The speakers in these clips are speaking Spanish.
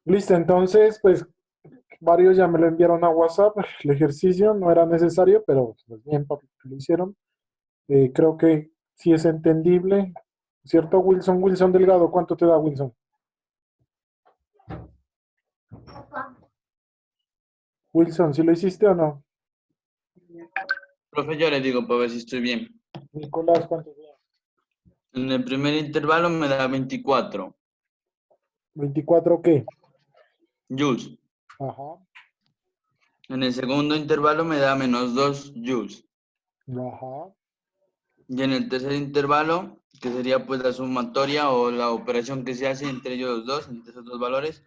Listo, entonces, pues varios ya me lo enviaron a WhatsApp. El ejercicio no era necesario, pero pues bien, papi, que lo hicieron. Creo que sí es entendible. ¿Cierto, Wilson? Wilson Delgado, ¿cuánto te da, Wilson? Wilson, ¿sí lo hiciste o no? Profe, yo le digo para ver si estoy bien. Nicolás, ¿cuánto te da? En el primer intervalo me da 24 ¿24 qué? joules. Ajá, En el segundo intervalo me da -2 joules. ajá. Y en el tercer intervalo, que sería pues la sumatoria o la operación que se hace entre ellos dos, entre esos dos valores,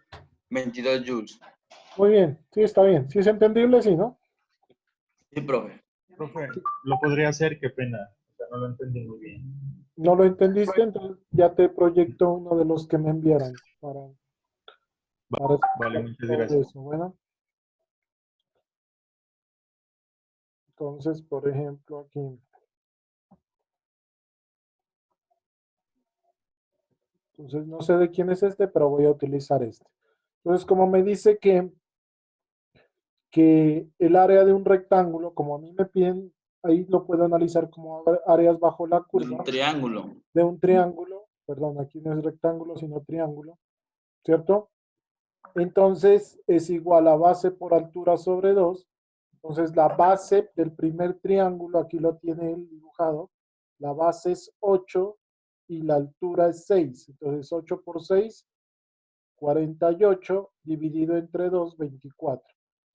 22 joules. Muy bien, sí está bien. Sí es entendible, sí, ¿no? Sí, profe. Profe, lo podría hacer, qué pena. O sea, no lo entendí muy bien. ¿No lo entendiste? Entonces ya te proyecto uno de los que me enviaron para Vale, explicar muchas todo gracias. eso. Bueno, entonces, por ejemplo, aquí. Entonces, no sé de quién es este, pero voy a utilizar este. Entonces, como me dice que el área de un rectángulo, como a mí me piden, ahí lo puedo analizar como áreas bajo la De un curva triángulo. de un triángulo, perdón, aquí no es rectángulo, sino triángulo, ¿cierto? Entonces, es igual a base por altura sobre 2. Entonces, la base del primer triángulo, aquí lo tiene él dibujado, la base es 8 y la altura es 6. Entonces, 8 por 6 48 dividido entre 2, 24.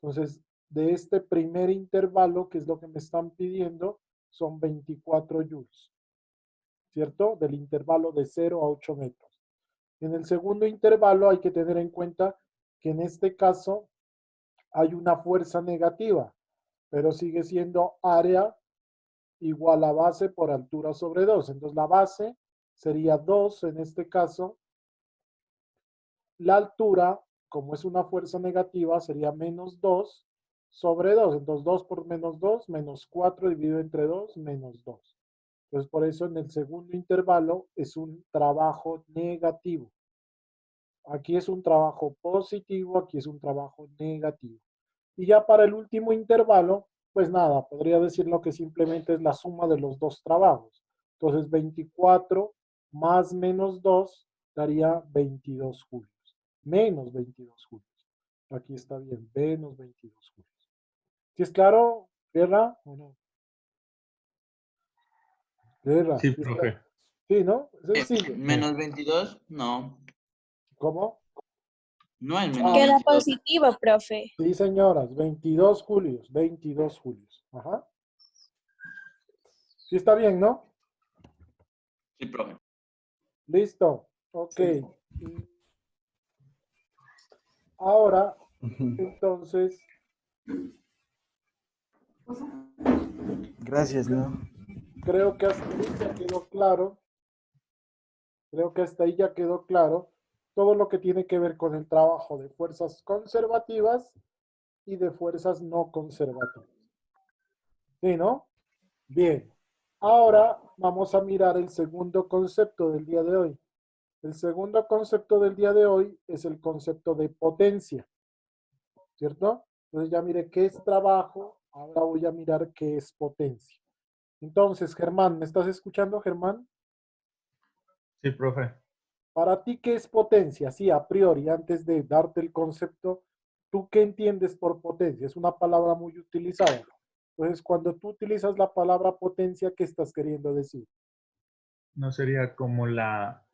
Entonces, de este primer intervalo, que es lo que me están pidiendo, son 24 joules, ¿cierto? Del intervalo de 0 a 8 metros. En el segundo intervalo hay que tener en cuenta que en este caso hay una fuerza negativa, pero sigue siendo área igual a base por altura sobre 2. Entonces la base sería 2 en este caso. La altura, como es una fuerza negativa, sería -2 sobre 2. Entonces 2 por -2, -4 dividido entre 2, -2. Entonces por eso en el segundo intervalo es un trabajo negativo. Aquí es un trabajo positivo, aquí es un trabajo negativo. Y ya para el último intervalo, pues nada, podría decirlo que simplemente es la suma de los dos trabajos. Entonces 24 más -2 daría 22 julios. Menos 22 julios. Aquí está bien, menos 22 julios. ¿Sí es claro, Guerra? ¿O no? Guerra, Sí, ¿sí es claro? profe. Sí, ¿no? Es sencillo. -22, no. ¿Cómo? No es menos Ah, Queda 22. positivo, profe. sí, señoras, 22 julios, 22 julios. Ajá. Sí está bien, ¿no? Sí, profe. Listo. Ok. Ahora, entonces, Gracias, ¿no? creo que hasta ahí ya quedó claro. Creo que hasta ahí ya quedó claro todo lo que tiene que ver con el trabajo de fuerzas conservativas y de fuerzas no conservativas. ¿Sí, no? Bien. Ahora vamos a mirar el segundo concepto del día de hoy. El segundo concepto del día de hoy es el concepto de potencia, ¿cierto? Entonces ya mire qué es trabajo, ahora voy a mirar qué es potencia. Entonces, Germán, ¿me estás escuchando, Germán? Sí, profe. Para ti, ¿qué es potencia? Sí, a priori, antes de darte el concepto, ¿tú qué entiendes por potencia? Es una palabra muy utilizada. Entonces, cuando tú utilizas la palabra potencia, ¿qué estás queriendo decir? ¿No sería como la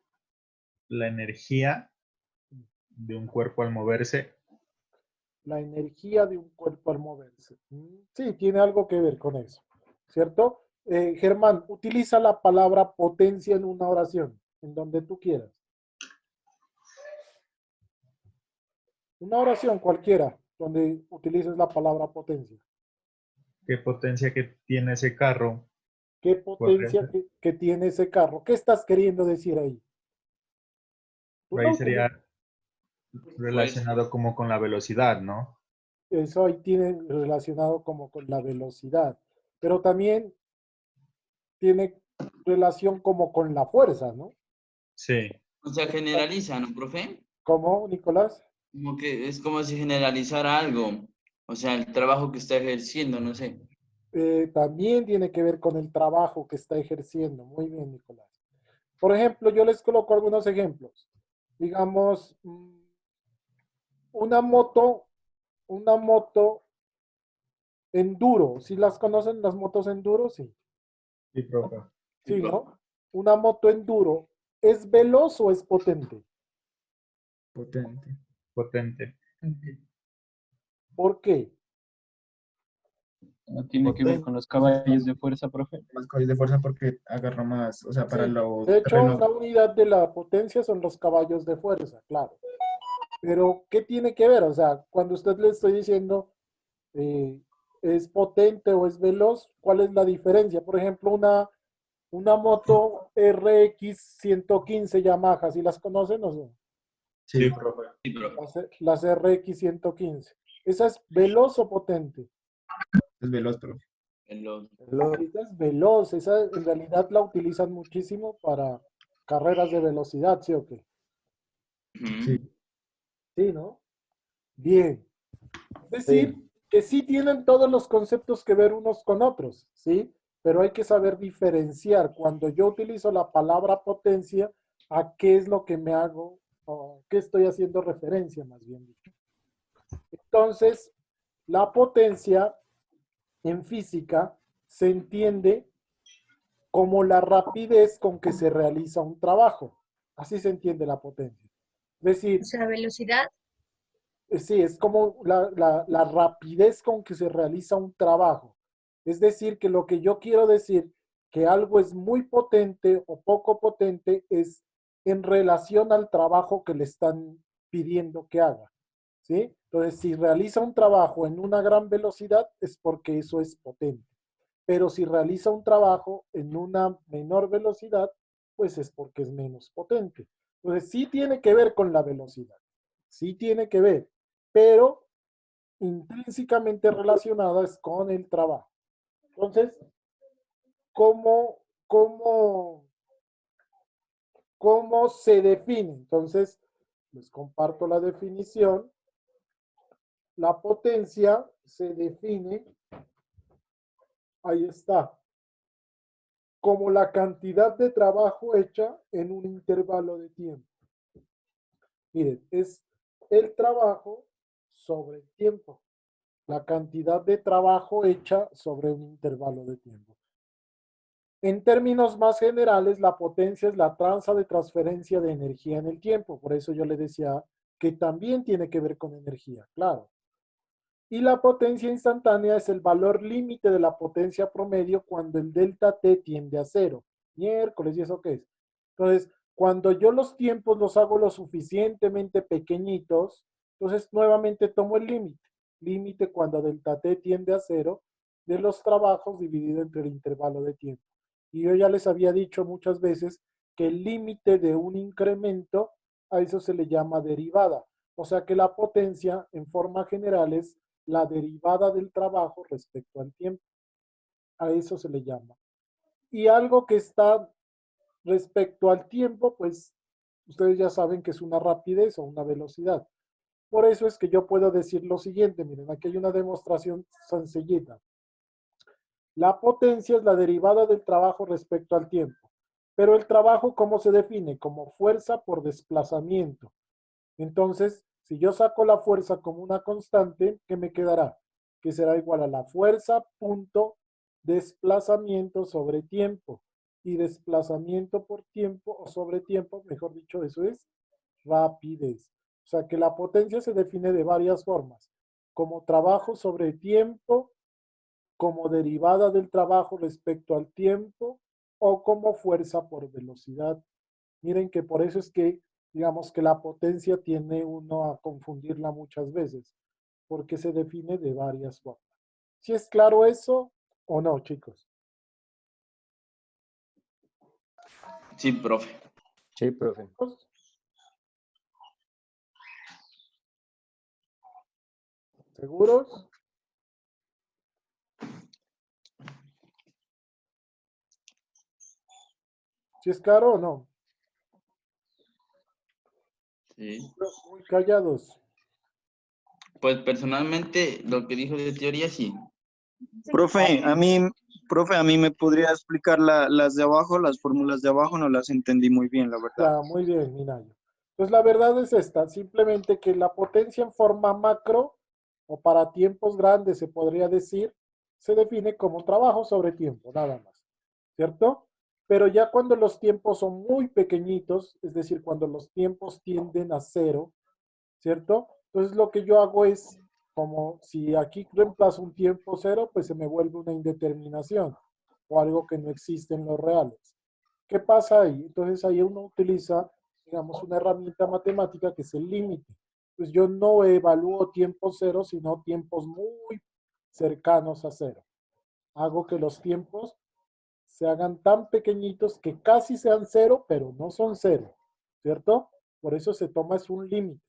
energía de un cuerpo al moverse? La energía de un cuerpo al moverse. Sí, tiene algo que ver con eso, ¿cierto? Germán, utiliza la palabra potencia en una oración, en donde tú quieras. Una oración cualquiera, donde utilices la palabra potencia. ¿Qué potencia que tiene ese carro? ¿Qué Podría potencia ser. que tiene ese carro? ¿Qué estás queriendo decir ahí? Tú Por no ahí sería utilizas Fuerza. relacionado como con la velocidad, ¿no? eso, ahí tiene relacionado como con la velocidad, pero también tiene relación como con la fuerza, ¿no? Sí. O sea, generaliza, ¿no, profe? ¿Cómo, Nicolás? Como que es como si generalizara algo. O sea, el trabajo que está ejerciendo, no sé. También tiene que ver con el trabajo que está ejerciendo. Muy bien, Nicolás. Por ejemplo, yo les coloco algunos ejemplos. Digamos, una moto, una moto enduro. ¿Sí las conocen las motos enduro? Sí. Sí, profe. Sí, Sí, profe. ¿no? Una moto enduro, ¿es veloz o es potente? Potente. Potente. ¿Por qué? No tiene que ver Potente. con los caballos de fuerza, profe. Más caballos de fuerza porque agarra más, o sea, para Sí, los de hecho, terrenos. una unidad de la potencia son los caballos de fuerza, claro. Pero, ¿qué tiene que ver? O sea, cuando usted le estoy diciendo eh, es potente o es veloz, ¿cuál es la diferencia? Por ejemplo, una moto RX 115 Yamaha, ¿sí las conocen o no? Sí, Sí, profe. Sí, profe. Las RX 115. ¿Esa es veloz o potente? es veloz, profe. En los- Esa es veloz, esa en realidad la utilizan muchísimo para carreras de velocidad, ¿sí o qué? Sí, Ujú. Sí, ¿no? Bien. Es decir, sí. que sí tienen todos los conceptos que ver unos con otros, ¿sí? Pero hay que saber diferenciar cuando yo utilizo la palabra potencia, a qué es lo que me hago, o qué estoy haciendo referencia, más bien dicho. Entonces, la potencia en física se entiende como la rapidez con que se realiza un trabajo. Así se entiende la potencia. Es O decir, sea, velocidad. sí, es como la rapidez con que se realiza un trabajo. Es decir, que lo que yo quiero decir, que algo es muy potente o poco potente, es en relación al trabajo que le están pidiendo que haga. ¿Sí? Entonces, si realiza un trabajo en una gran velocidad, es porque eso es potente. Pero si realiza un trabajo en una menor velocidad, pues es porque es menos potente. Entonces, sí tiene que ver con la velocidad, sí tiene que ver, pero intrínsecamente relacionada es con el trabajo. Entonces, ¿cómo, cómo, cómo se define? Entonces, les comparto la definición. La potencia se define, ahí está, como la cantidad de trabajo hecha en un intervalo de tiempo. Miren, es el trabajo sobre el tiempo, la cantidad de trabajo hecha sobre un intervalo de tiempo. En términos más generales, la potencia es la tranza de transferencia de energía en el tiempo. Por eso yo le decía que también tiene que ver con energía, claro. Y la potencia instantánea es el valor límite de la potencia promedio cuando el delta T tiende a cero. Miércoles, ¿y eso qué es? Entonces, cuando yo los tiempos los hago lo suficientemente pequeñitos, entonces nuevamente tomo el límite. Límite cuando delta T tiende a cero de los trabajos dividido entre el intervalo de tiempo. Y yo ya les había dicho muchas veces que el límite de un incremento, a eso se le llama derivada. O sea que la potencia en forma general es la derivada del trabajo respecto al tiempo. A eso se le llama. Y algo que está respecto al tiempo, pues ustedes ya saben que es una rapidez o una velocidad. Por eso es que yo puedo decir lo siguiente, miren, aquí hay una demostración sencillita. La potencia es la derivada del trabajo respecto al tiempo. Pero el trabajo, ¿cómo se define? Como fuerza por desplazamiento. Entonces, si yo saco la fuerza como una constante, ¿qué me quedará? Que será igual a la fuerza punto desplazamiento sobre tiempo. Y desplazamiento por tiempo o sobre tiempo, mejor dicho, eso es rapidez. O sea que la potencia se define de varias formas. Como trabajo sobre tiempo, como derivada del trabajo respecto al tiempo o como fuerza por velocidad. Miren que por eso es que, digamos que la potencia tiene uno a confundirla muchas veces, porque se define de varias formas. ¿Si es claro eso o no, chicos? Sí, profe. Sí, profe. ¿Seguros? ¿Si es claro o no? Sí. Muy callados. Pues personalmente, lo que dijo de teoría, sí. Profe, a mí me podría explicar las de abajo, las fórmulas de abajo, no las entendí muy bien, la verdad. Ya, muy bien, Minayo. Pues la verdad es esta, simplemente que la potencia en forma macro o para tiempos grandes se podría decir, se define como trabajo sobre tiempo, nada más, ¿cierto? Pero ya cuando los tiempos son muy pequeñitos, es decir, cuando los tiempos tienden a cero, ¿cierto? Entonces lo que yo hago es, como si aquí reemplazo un tiempo cero, pues se me vuelve una indeterminación o algo que no existe en los reales. ¿Qué pasa ahí? Entonces ahí uno utiliza, digamos, una herramienta matemática que es el límite. Pues yo no evalúo tiempos cero, sino tiempos muy cercanos a cero. Hago que los tiempos se hagan tan pequeñitos que casi sean cero, pero no son cero, ¿cierto? Por eso se toma es un límite.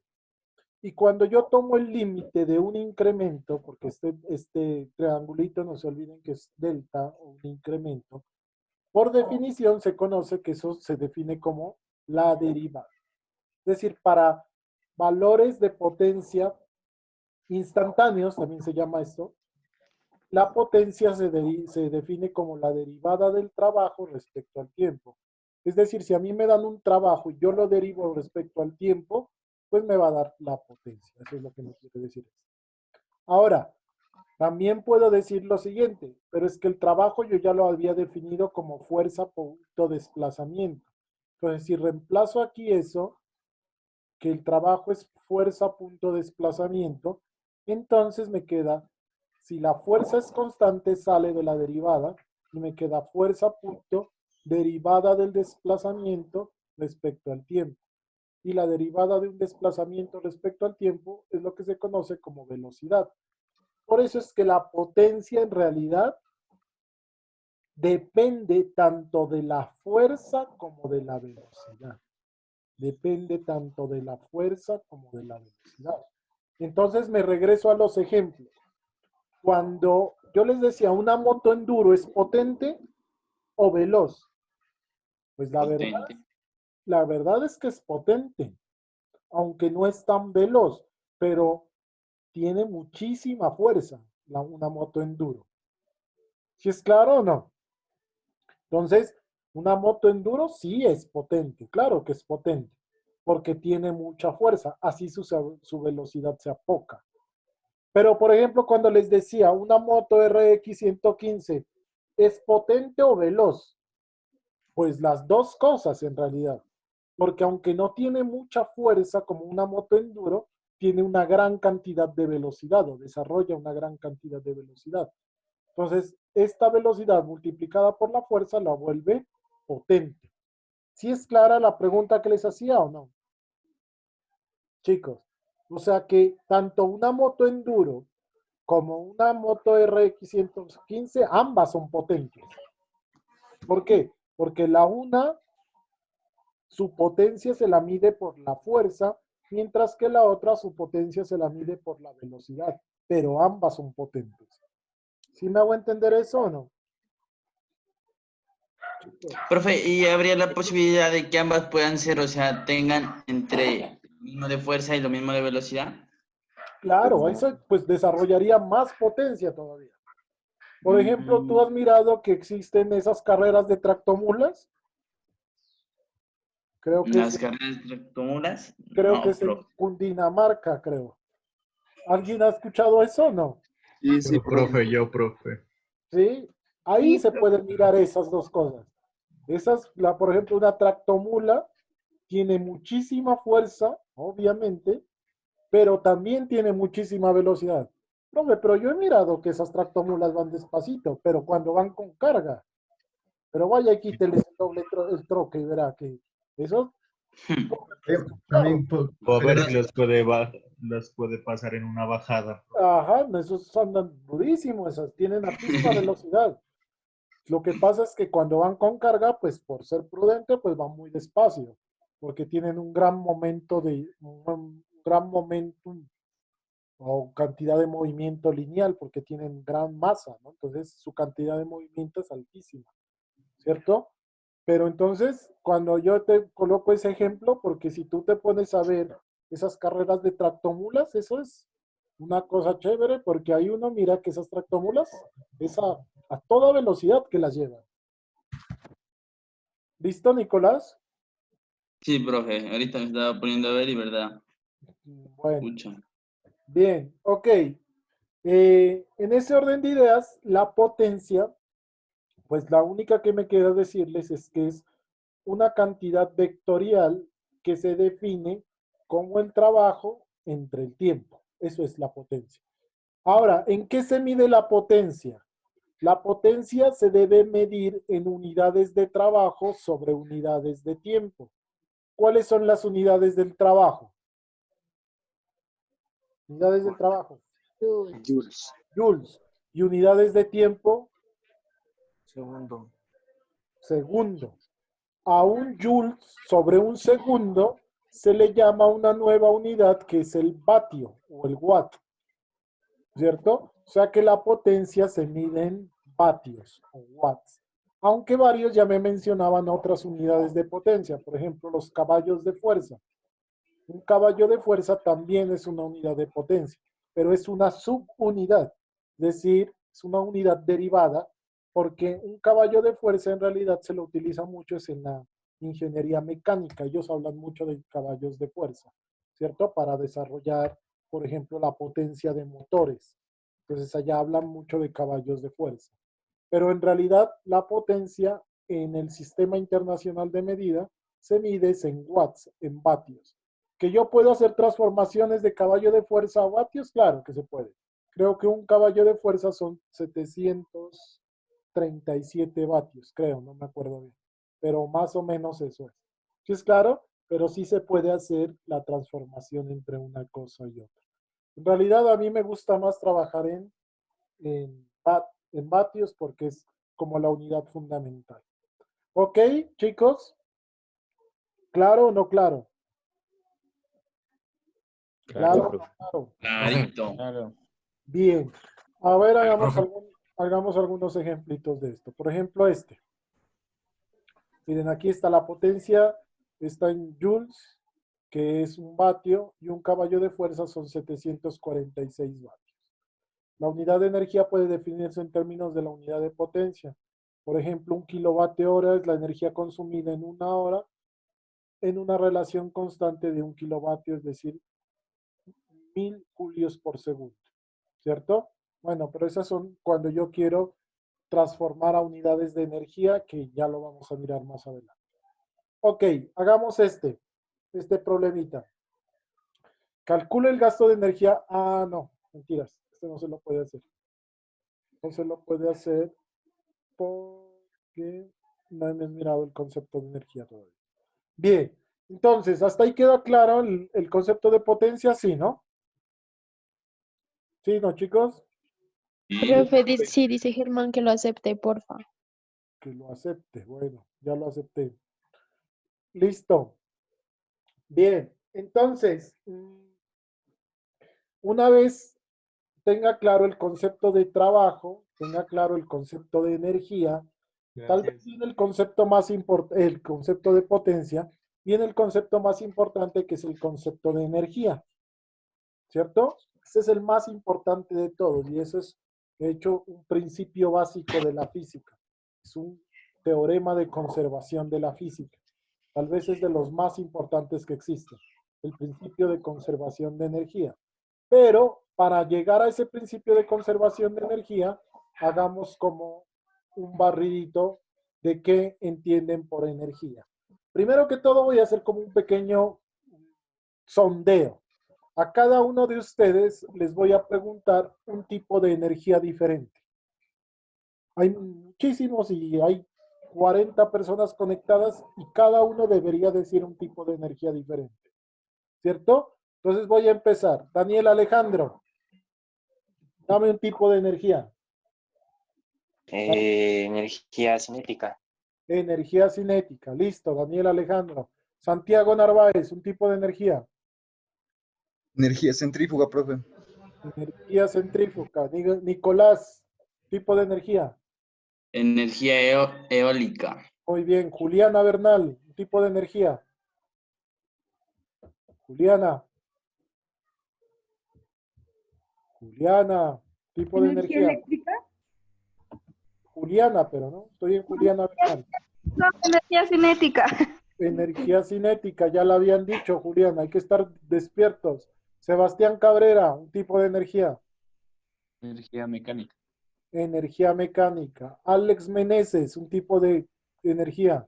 Y cuando yo tomo el límite de un incremento, porque este triangulito no se olviden que es delta o un incremento, por definición se conoce que eso se define como la derivada. Es decir, para valores de potencia instantáneos, también se llama esto, la potencia se define como la derivada del trabajo respecto al tiempo. Es decir, si a mí me dan un trabajo y yo lo derivo respecto al tiempo, pues me va a dar la potencia. Eso es lo que me quiere decir esto. Ahora, también puedo decir lo siguiente, pero es que el trabajo yo ya lo había definido como fuerza punto desplazamiento. Entonces, si reemplazo aquí eso, que el trabajo es fuerza punto desplazamiento, entonces me queda, si la fuerza es constante, sale de la derivada y me queda fuerza punto derivada del desplazamiento respecto al tiempo. Y la derivada de un desplazamiento respecto al tiempo es lo que se conoce como velocidad. Por eso es que la potencia en realidad depende tanto de la fuerza como de la velocidad. Depende tanto de la fuerza como de la velocidad. Entonces me regreso a los ejemplos. Cuando yo les decía, una moto enduro es potente o veloz, pues Potente. la verdad es que es potente, aunque no es tan veloz, pero tiene muchísima fuerza una moto enduro. ¿Sí es claro o no? Entonces, una moto enduro sí es potente, claro que es potente, porque tiene mucha fuerza, así su velocidad sea poca. Pero, por ejemplo, cuando les decía, una moto RX 115, ¿es potente o veloz? Pues las dos cosas en realidad, porque aunque no tiene mucha fuerza como una moto enduro, tiene una gran cantidad de velocidad o desarrolla una gran cantidad de velocidad. Entonces, esta velocidad multiplicada por la fuerza la vuelve potente. ¿Sí es clara la pregunta que les hacía o no? Chicos, o sea que tanto una moto enduro como una moto RX 115, ambas son potentes. ¿Por qué? Porque la una, su potencia se la mide por la fuerza, mientras que la otra, su potencia se la mide por la velocidad. Pero ambas son potentes. ¿Sí me hago entender eso o no? Profe, ¿y habría la posibilidad de que ambas puedan ser, o sea, tengan entre lo mismo de fuerza y lo mismo de velocidad? Claro, eso pues desarrollaría más potencia todavía. Por ejemplo, ¿tú has mirado que existen esas carreras de tractomulas? Creo que ¿Las es, carreras de tractomulas? creo que No, es en profe. Cundinamarca, creo. ¿Alguien ha escuchado eso o no? Sí, sí, profe. Profe. ¿Sí? Ahí se pueden mirar esas dos cosas. Por ejemplo, una tractomula tiene muchísima fuerza, obviamente, pero también tiene muchísima velocidad. Hombre, pero yo he mirado que esas tractomulas van despacito, pero cuando van con carga. Pero vaya y quítele el doble el troque y verá que eso También O a ver podría si los puede pasar en una bajada. ajá, esos andan durísimos, esas tienen altísima velocidad. Lo que pasa es que cuando van con carga, pues por ser prudente, pues van muy despacio, porque tienen un gran un gran momentum o cantidad de movimiento lineal, porque tienen gran masa, ¿no? Entonces su cantidad de movimiento es altísima, ¿cierto? Pero entonces, cuando yo te coloco ese ejemplo, porque si tú te pones a ver esas carreras de tractomulas, eso es Una cosa chévere porque hay uno, mira que esas tractómulas, es a toda velocidad que las llevan. ¿Listo, Nicolás? Sí, profe, ahorita me estaba poniendo a ver y verdad, Bueno, pucha. bien, ok. En ese orden de ideas, la potencia, pues la única que me queda decirles es que es una cantidad vectorial que se define como el trabajo entre el tiempo. Eso es la potencia. Ahora, ¿en qué se mide la potencia? La potencia se debe medir en unidades de trabajo sobre unidades de tiempo. ¿Cuáles son las unidades del trabajo? Unidades del trabajo. Joules. Joules. ¿Y unidades de tiempo? Segundo. Segundo. A un joule sobre un segundo se le llama una nueva unidad que es el vatio o el watt, ¿cierto? O sea que la potencia se mide en vatios o watts. Aunque varios ya me mencionaban otras unidades de potencia, por ejemplo, los caballos de fuerza. Un caballo de fuerza también es una unidad de potencia, pero es una subunidad, es decir, es una unidad derivada, porque un caballo de fuerza en realidad se lo utiliza mucho es en la ingeniería mecánica. Ellos hablan mucho de caballos de fuerza, ¿cierto? Para desarrollar, por ejemplo, la potencia de motores. Entonces allá hablan mucho de caballos de fuerza. Pero en realidad la potencia en el sistema internacional de medida se mide en watts, en vatios. ¿Que yo puedo hacer transformaciones de caballo de fuerza a vatios? Claro que se puede. Creo que un caballo de fuerza son 737 vatios, creo, no me acuerdo bien. Pero más o menos eso es. Sí es claro, pero sí se puede hacer la transformación entre una cosa y otra. En realidad a mí me gusta más trabajar en, en vatios porque es como la unidad fundamental. ¿Ok, chicos? ¿Claro o no claro? Claro, Claro, profe. claro. Clarito. Claro. Bien. A ver, hagamos, Profe. hagamos algunos ejemplitos de esto. Por ejemplo, este. Miren, aquí está la potencia, está en joules, que es un vatio, y un caballo de fuerza son 746 vatios. La unidad de energía puede definirse en términos de la unidad de potencia. Por ejemplo, un kilovatio hora es la energía consumida en una hora en una relación constante de un kilovatio, es decir, 1000 julios por segundo, ¿cierto? Bueno, pero esas son cuando yo quiero transformar a unidades de energía, que ya lo vamos a mirar más adelante. Ok, hagamos este problemita. Calcula el gasto de energía. Ah, no, mentiras, este no se lo puede hacer. No se lo puede hacer porque no hemos mirado el concepto de energía todavía. Bien, entonces, hasta ahí queda claro el concepto de potencia, sí, ¿no? Sí, ¿no, chicos? Profe, sí, dice Germán que lo acepte, porfa. Que lo acepte. Bueno, ya lo acepté. Listo. Bien, entonces, una vez tenga claro el concepto de trabajo, tenga claro el concepto de energía, tal vez viene el concepto más importante, el concepto de potencia, viene el concepto más importante que es el concepto de energía, ¿cierto? Ese es el más importante de todos y eso es, de hecho, un principio básico de la física. Es un teorema de conservación de la física. Tal vez es de los más importantes que existen, el principio de conservación de energía. Pero para llegar a ese principio de conservación de energía, hagamos como un barridito de qué entienden por energía. Primero que todo voy a hacer como un pequeño sondeo. A cada uno de ustedes les voy a preguntar un tipo de energía diferente. Hay muchísimos y hay 40 personas conectadas y cada uno debería decir un tipo de energía diferente. ¿Cierto? Entonces voy a empezar. Daniel Alejandro, dame un tipo de energía. Energía cinética. Energía cinética. Listo, Daniel Alejandro. Santiago Narváez, un tipo de energía. Energía centrífuga, profe. Energía centrífuga. Nicolás, tipo de energía. Energía eólica. Muy bien. Juliana Bernal, un tipo de energía. Juliana. Juliana, tipo de Energía energía. eléctrica. Juliana, pero no, estoy en Juliana Bernal. No, energía cinética. Energía cinética, ya la habían dicho, Juliana, hay que estar despiertos. Sebastián Cabrera, un tipo de energía. Energía mecánica. Energía mecánica. Alex Meneses, un tipo de energía.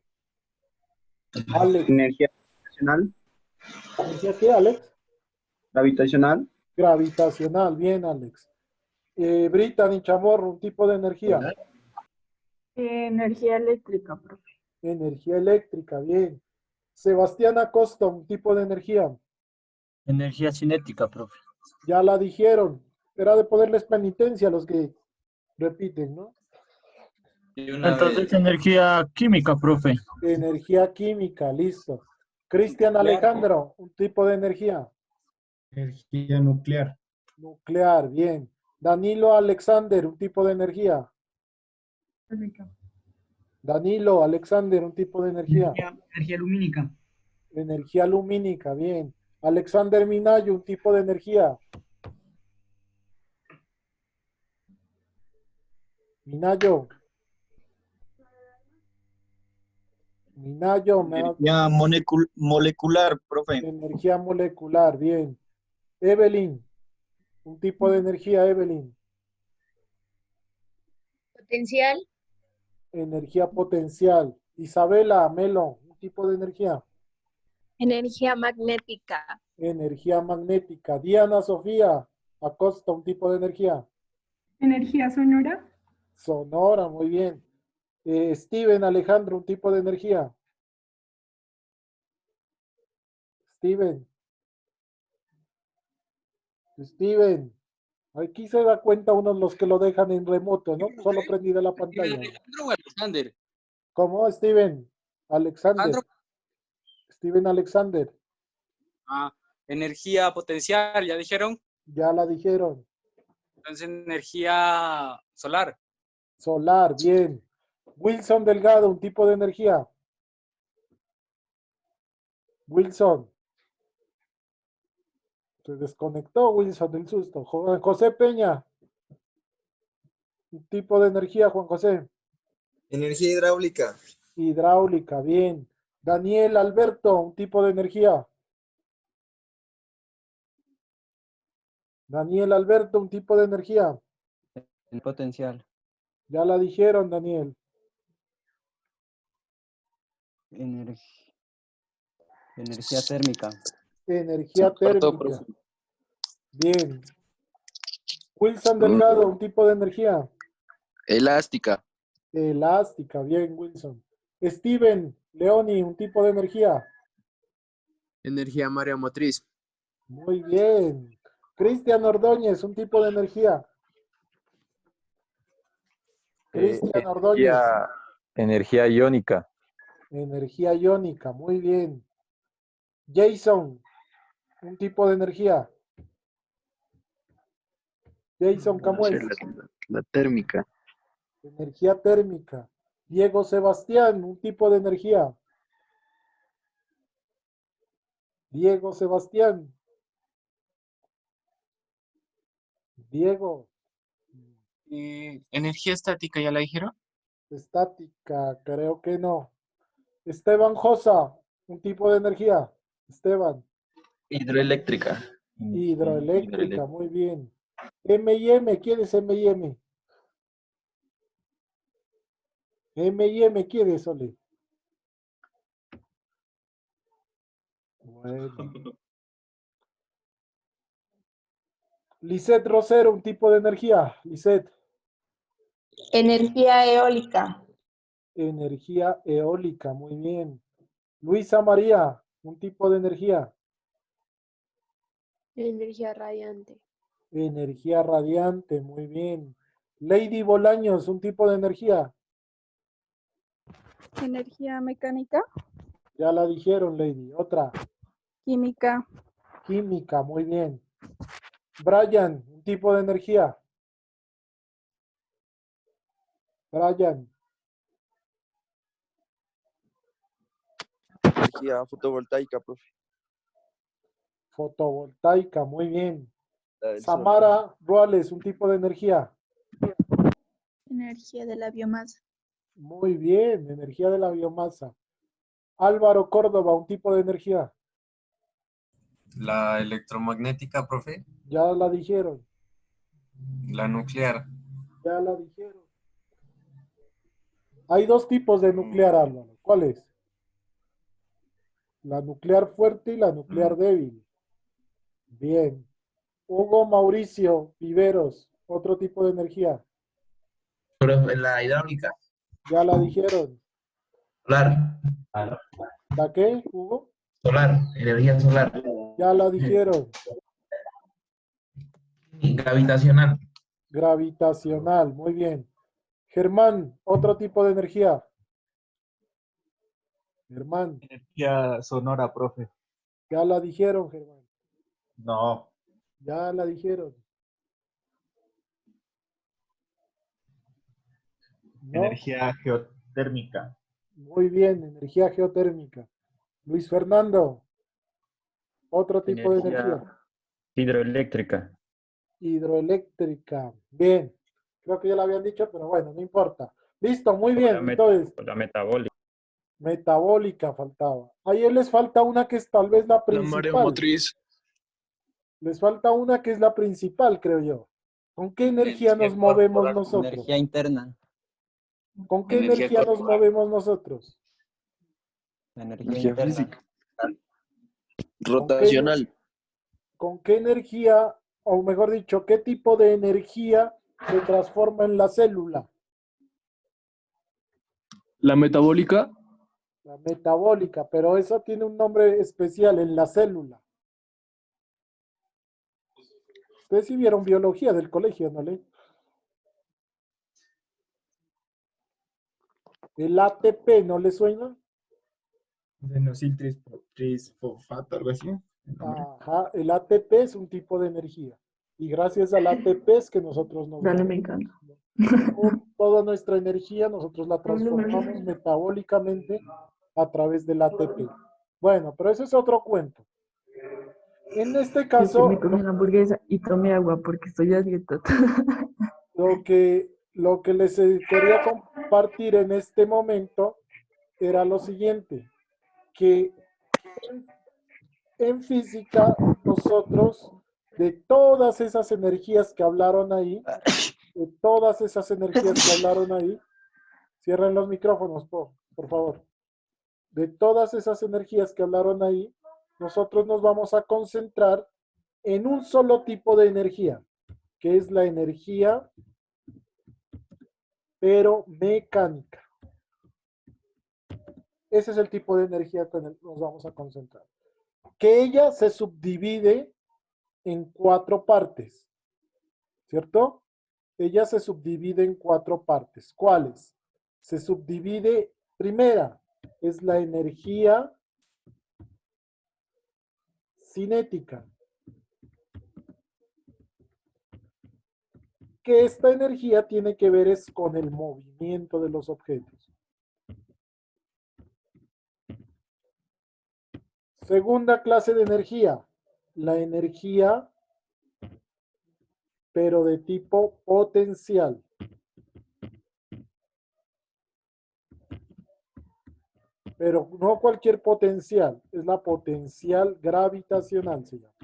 Alex. Energía gravitacional. ¿Energía qué, Alex? Gravitacional. Gravitacional, bien, Alex. Brittany Chamorro, un tipo de energía. Energía eléctrica, profe. Energía eléctrica, bien. Sebastián Acosta, un tipo de energía. Energía cinética, profe. Ya la dijeron. Era de ponerles penitencia a los que repiten, ¿no? Y una Entonces, vez. energía química, profe. Energía química, listo. Cristian Alejandro, un tipo de energía. Energía nuclear. Nuclear, bien. Danilo Alexander, un tipo de energía. Danilo Alexander, un tipo de energía. Energía lumínica. Energía lumínica, bien. Alexander Minayo, un tipo de energía. Minayo. Minayo, Energía molecular, profe. energía molecular, bien. Evelyn, un tipo de energía, Evelyn. Potencial. Energía potencial. Isabela Melo, un tipo de energía. Energía magnética. Energía magnética. Diana Sofía Acosta, un tipo de energía. Energía sonora. Sonora, muy bien. Steven Alejandro, un tipo de energía. Steven. Steven. Aquí se da cuenta uno de los que lo dejan en remoto, ¿no? Solo prendida la pantalla. ¿Alejandro o Alexander? ¿Cómo, Steven? Alexander. Alejandro. Steven Alexander. Energía potencial, ¿ya dijeron? Ya la dijeron. Entonces, energía solar. Solar, bien. Wilson Delgado, un tipo de energía. Wilson. Se desconectó Wilson del susto. Juan José Peña. Un tipo de energía, Juan José. Energía hidráulica. Hidráulica, bien. Daniel Alberto, un tipo de energía. Daniel Alberto, un tipo de energía. El potencial. Ya la dijeron, Daniel. Energía térmica. Energía Cortó, térmica. profe. Bien. Wilson Delgado, un tipo de energía. Elástica. Elástica, bien, Wilson. Steven Leoni, un tipo de energía. Energía mareomotriz. Muy bien. Cristian Ordóñez, un tipo de energía. Cristian Ordóñez. Energía iónica. Energía iónica, muy bien. Jason, un tipo de energía. Jason Camués. La térmica. Energía térmica. Diego Sebastián, un tipo de energía. Diego Sebastián. Diego. Energía estática, ¿ya la dijeron? Estática, creo que no. Esteban Josa, un tipo de energía. Esteban. Hidroeléctrica. Hidroeléctrica, muy bien. M&M, ¿quién es M&M? M&M, ¿quién es, Ole? Bueno. Lisette Rosero, un tipo de energía. Lisette. Energía eólica. Energía eólica, muy bien. Luisa María, un tipo de energía. Energía radiante. Energía radiante, muy bien. Lady Bolaños, un tipo de energía. Energía mecánica. Ya la dijeron, Lady. Otra. Química. Química, muy bien. Brian, un tipo de energía. Brian. Energía fotovoltaica, profe. Fotovoltaica, muy bien. Samara Ruales, un tipo de energía. Energía de la biomasa. Muy bien, energía de la biomasa. Álvaro Córdoba, un tipo de energía. La electromagnética, profe. Ya la dijeron, La nuclear. ya la dijeron. Hay dos tipos de nuclear, Álvaro. ¿Cuál es? La nuclear fuerte y la nuclear débil. Bien. Hugo Mauricio Viveros, otro tipo de energía. La hidráulica. Ya la dijeron. Solar. ¿La qué, Hugo? Solar. Energía solar. Ya la dijeron. Gravitacional. Gravitacional, muy bien. Germán, otro tipo de energía. Germán, Energía sonora, profe. ya la dijeron, Germán. No. Ya la dijeron. ¿No? Energía geotérmica. Muy bien, energía geotérmica. Luis Fernando, otro tipo de energía. Hidroeléctrica. Hidroeléctrica. Bien. Creo que ya lo habían dicho, pero bueno, no importa. Listo, muy O bien. la met- Entonces, o la metabólica. metabólica faltaba. Ahí les falta una que es tal vez la La principal. mareomotriz. Les falta una que es la principal, creo yo. ¿Con qué energía nos movemos nosotros? Energía interna. ¿Con qué Energía energía nos corporal. movemos nosotros? Energía Energía interna. física. ¿Con qué, Rotacional. con qué energía, o mejor dicho, qué tipo de energía se transforma en la célula? La metabólica. La metabólica, pero eso tiene un nombre especial en la célula. Ustedes sí vieron biología del colegio, ¿no? El ATP, ¿no le suena? Adenosil trisfosfato, algo así. Ajá, el ATP es un tipo de energía. Y gracias al ATP es que nosotros nos Dale, movemos. me encanta. Toda nuestra energía nosotros la transformamos metabólicamente a través del ATP. Bueno, pero ese es otro cuento. En este Yo caso, me comí una hamburguesa y tomé agua porque estoy a dieta. lo que les quería compartir en este momento era lo siguiente, que en física nosotros, de todas esas energías que hablaron ahí, cierren los micrófonos, por favor. De todas esas energías que hablaron ahí, nosotros nos vamos a concentrar en un solo tipo de energía, que es la energía ferromecánica. Ese es el tipo de energía que nos vamos a concentrar. Que ella se subdivide en 4 partes, ¿cierto? Ella se subdivide en 4 partes. ¿Cuáles? Se subdivide, primera, es la energía cinética. Que esta energía tiene que ver es con el movimiento de los objetos. Segunda clase de energía, la energía, pero de tipo potencial. Pero no cualquier potencial, es la potencial gravitacional, se llama.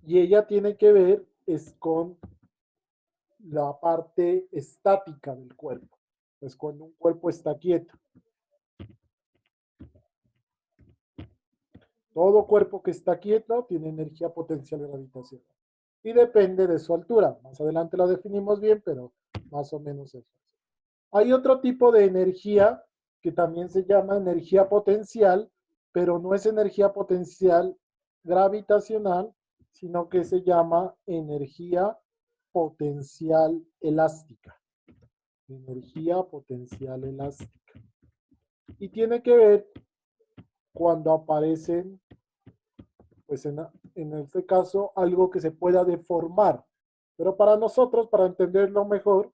Y ella tiene que ver es con la parte estática del cuerpo. Es cuando un cuerpo está quieto. Todo cuerpo que está quieto tiene energía potencial gravitacional. Y depende de su altura. Más adelante lo definimos bien, pero más o menos eso. Hay otro tipo de energía que también se llama energía potencial, pero no es energía potencial gravitacional, sino que se llama energía potencial elástica. Energía potencial elástica. Y tiene que ver cuando aparecen, pues en este caso, algo que se pueda deformar. Pero para nosotros, para entenderlo mejor,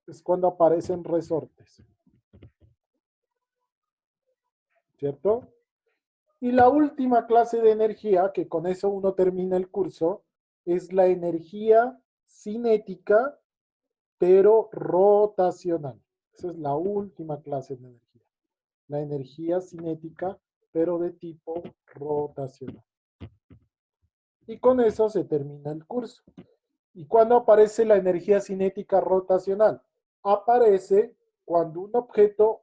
es cuando aparecen resortes. ¿Cierto? Y la última clase de energía, que con eso uno termina el curso, es la energía cinética, pero rotacional. Esa es la última clase de energía. La energía cinética, pero de tipo rotacional. Y con eso se termina el curso. ¿Y cuándo aparece la energía cinética rotacional? Aparece cuando un objeto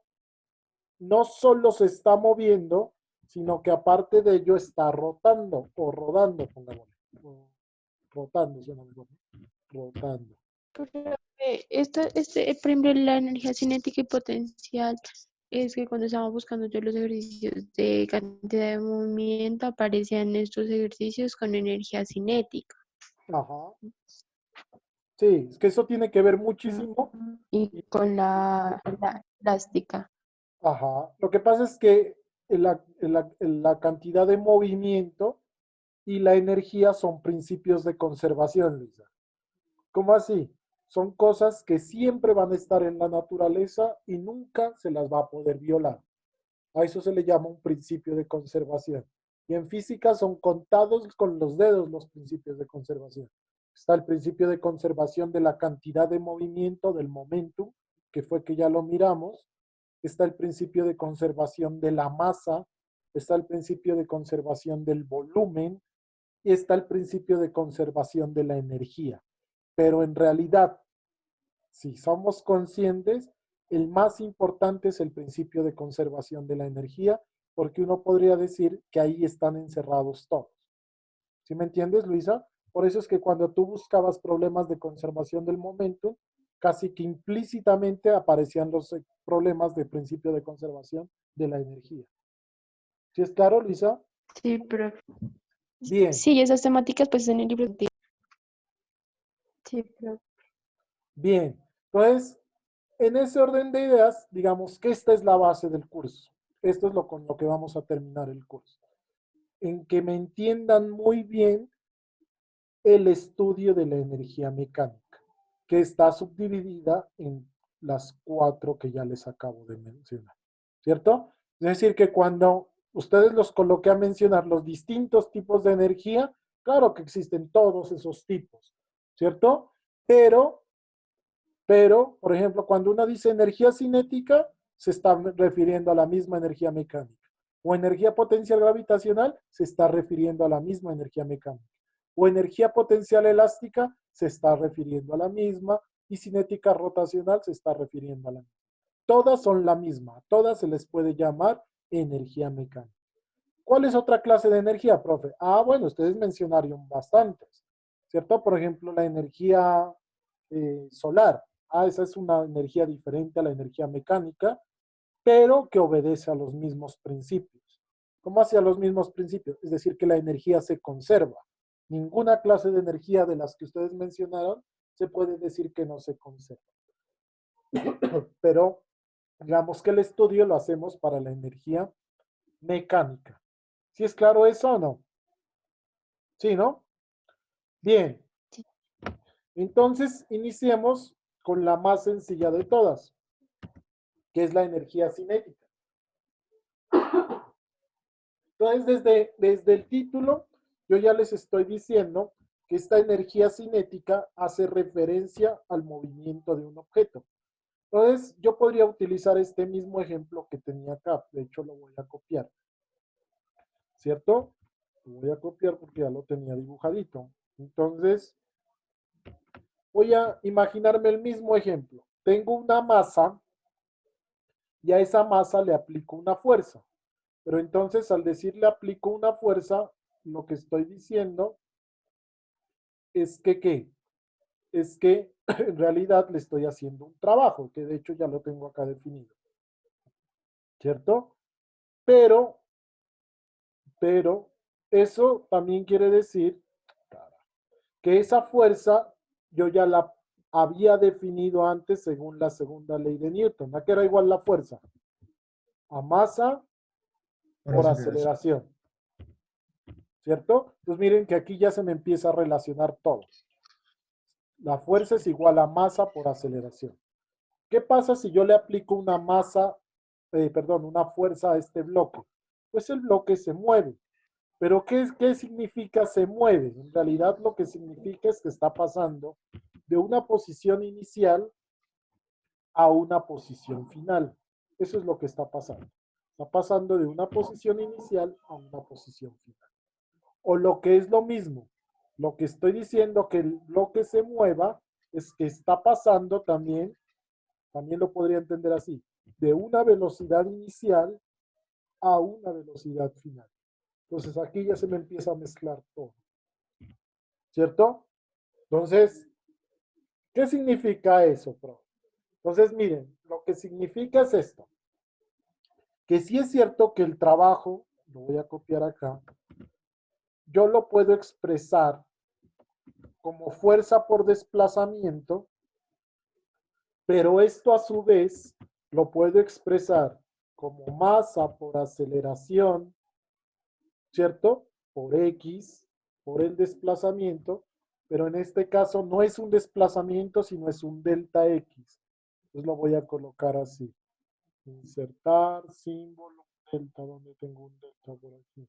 no solo se está moviendo, sino que aparte de ello está rotando o rodando, pongámosle. Rotando, suena mejor, ¿no? Rotando. Por ejemplo, la energía cinética y potencial es que cuando estaba buscando yo los ejercicios de cantidad de movimiento, aparecían estos ejercicios con energía cinética. Ajá. Sí, es que eso tiene que ver muchísimo. Y con la elástica. Ajá. Lo que pasa es que la cantidad de movimiento y la energía son principios de conservación, Luisa. ¿Cómo así? Son cosas que siempre van a estar en la naturaleza y nunca se las va a poder violar. A eso se le llama un principio de conservación. Y en física son contados con los dedos los principios de conservación. Está el principio de conservación de la cantidad de movimiento, del momentum, que fue que ya lo miramos. Está el principio de conservación de la masa. Está el principio de conservación del volumen. Y está el principio de conservación de la energía. Pero en realidad, si somos conscientes, el más importante es el principio de conservación de la energía, porque uno podría decir que ahí están encerrados todos. ¿Sí me entiendes, Luisa? Por eso es que cuando tú buscabas problemas de conservación del momento, casi que implícitamente aparecían los problemas de principio de conservación de la energía. ¿Sí es claro, Luisa? Sí, pero Bien. sí, esas temáticas pues en el libro. Sí, pero Bien. Entonces, en ese orden de ideas, digamos que esta es la base del curso. Esto es con lo que vamos a terminar el curso. En que me entiendan muy bien el estudio de la energía mecánica, que está subdividida en las 4 que ya les acabo de mencionar. ¿Cierto? Es decir, que cuando ustedes los coloqué a mencionar los distintos tipos de energía, claro que existen todos esos tipos, ¿cierto? Pero, por ejemplo, cuando uno dice energía cinética, se está refiriendo a la misma energía mecánica. O energía potencial gravitacional, se está refiriendo a la misma energía mecánica. O energía potencial elástica, se está refiriendo a la misma. Y cinética rotacional, se está refiriendo a la misma. Todas son la misma. Todas se les puede llamar energía mecánica. ¿Cuál es otra clase de energía, profe? Ah, bueno, ustedes mencionaron bastantes, ¿cierto? Por ejemplo, la energía solar. Ah, esa es una energía diferente a la energía mecánica, pero que obedece a los mismos principios. ¿Cómo hacia los mismos principios? Es decir, que la energía se conserva. Ninguna clase de energía de las que ustedes mencionaron se puede decir que no se conserva. Pero digamos que el estudio lo hacemos para la energía mecánica. ¿Sí es claro eso o no? ¿Sí, no? Bien. Entonces, iniciemos con la más sencilla de todas, que es la energía cinética. Entonces, desde el título, yo ya les estoy diciendo que esta energía cinética hace referencia al movimiento de un objeto. Entonces, yo podría utilizar este mismo ejemplo que tenía acá. De hecho, lo voy a copiar. ¿Cierto? Lo voy a copiar porque ya lo tenía dibujadito. Entonces, voy a imaginarme el mismo ejemplo. Tengo una masa y a esa masa le aplico una fuerza. Pero entonces, al decir le aplico una fuerza, lo que estoy diciendo es que, ¿qué? Es que en realidad le estoy haciendo un trabajo, que de hecho ya lo tengo acá definido. ¿Cierto? Pero eso también quiere decir que esa fuerza yo ya la había definido antes según la segunda ley de Newton. ¿A qué era igual la fuerza? A masa por aceleración. ¿Cierto? Entonces miren que aquí ya se me empieza a relacionar todo. La fuerza es igual a masa por aceleración. ¿Qué pasa si yo le aplico una fuerza a este bloque? Pues el bloque se mueve. Pero ¿qué significa se mueve? En realidad lo que significa es que está pasando de una posición inicial a una posición final. Eso es lo que está pasando. Está pasando de una posición inicial a una posición final. O lo que es lo mismo, lo que estoy diciendo que el bloque se mueva es que está pasando también lo podría entender así, de una velocidad inicial a una velocidad final. Entonces aquí ya se me empieza a mezclar todo. ¿Cierto? Entonces, ¿qué significa eso, profe? Entonces, miren, lo que significa es esto. Que sí es cierto que el trabajo, lo voy a copiar acá, yo lo puedo expresar como fuerza por desplazamiento, pero esto a su vez lo puedo expresar como masa por aceleración, ¿cierto? Por X, por el desplazamiento, pero en este caso no es un desplazamiento, sino es un delta X. Entonces lo voy a colocar así. Insertar, símbolo, delta, donde tengo un delta por aquí.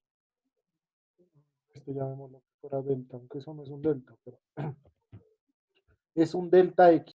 Llamémoslo que fuera delta, aunque eso no es un delta, pero es un delta X.